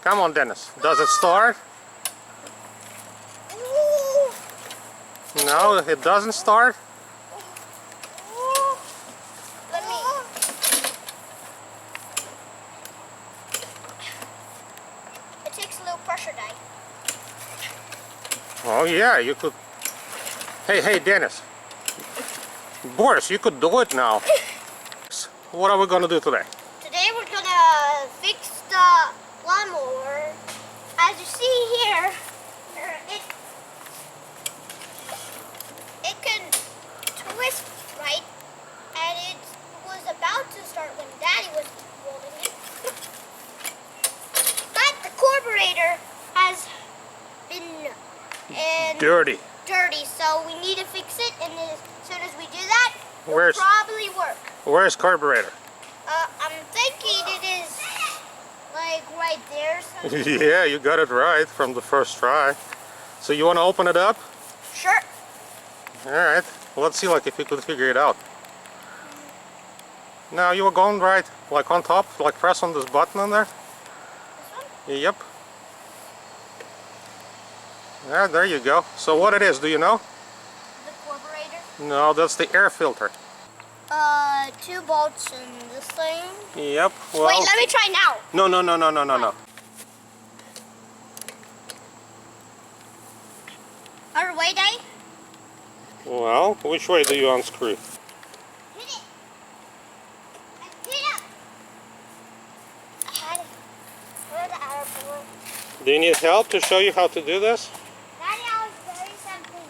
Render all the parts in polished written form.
Come on, Dennis. Does it start? No, it doesn't start. Let me. It takes a little pressure die. Oh yeah, you could. Hey, Dennis. Boris, you could do it now. What are we gonna do today? Today we're gonna fix the lawnmower. As you see here, it can twist right, and it was about to start when Daddy was holding it. But the carburetor has been Dirty. so we need to fix it, and as soon as we do that, Where's it'll probably work. Where's carburetor? I'm thinking it is like right there. Yeah, you got it right from the first try. So you want to open it up? Sure. All right. Let's see, like, if you could figure it out. Now you were going right, like on top, like press on this button on there. This one? Yep. Yeah, there you go. So what it is, do you know? The carburetor. No, that's the air filter. 2 bolts in this thing. Yep. Well, wait, let me try now. No. Other way, Daddy? Well, which way do you unscrew? Hit it. Hit it. Where's the outer board? Do you need help to show you how to do this? Daddy, I was very simple.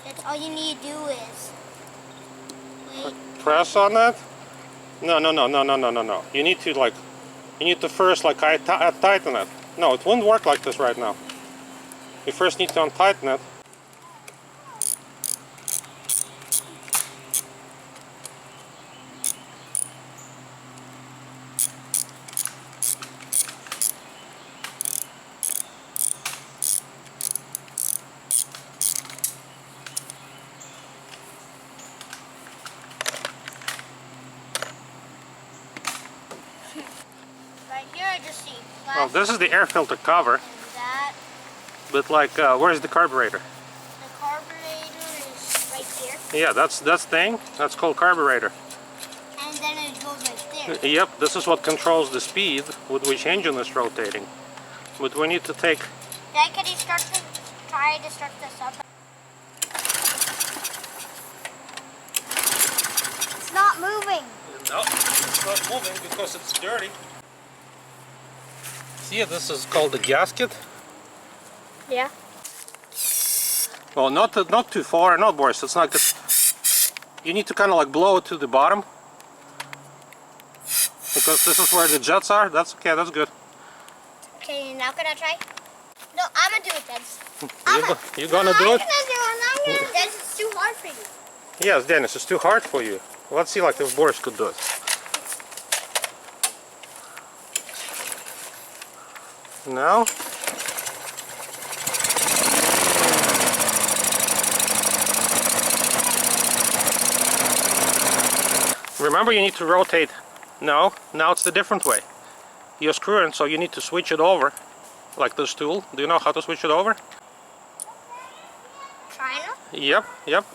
That's all you need to do is wait. Press on that? No. You need to first tighten it. No, it won't work like this right now. You first need to untighten it. Right here, I just see plastic. Well, this is the air filter cover, And that. but like, where's the carburetor? The carburetor is right there. Yeah, that's thing. That's called carburetor. And then it goes right there. Yep, this is what controls the speed with which engine is rotating. But we need to take. Dad, can you try to start this up? It's not moving. No, it's not moving because it's dirty. See, this is called the gasket. Yeah. Well, not too far, no, Boris. It's not good. You need to kind of like blow it to the bottom because this is where the jets are. That's okay. That's good. Okay, now can I try? No, I'm gonna do it, Dad. You gonna do it? Dad, it's too hard for you. Yes, Dennis. It's too hard for you. Let's see, like, if Boris could do it. No. Remember, you need to rotate. No, now it's the different way. You're screwing, so you need to switch it over, like this tool. Do you know how to switch it over? Try now? Yep.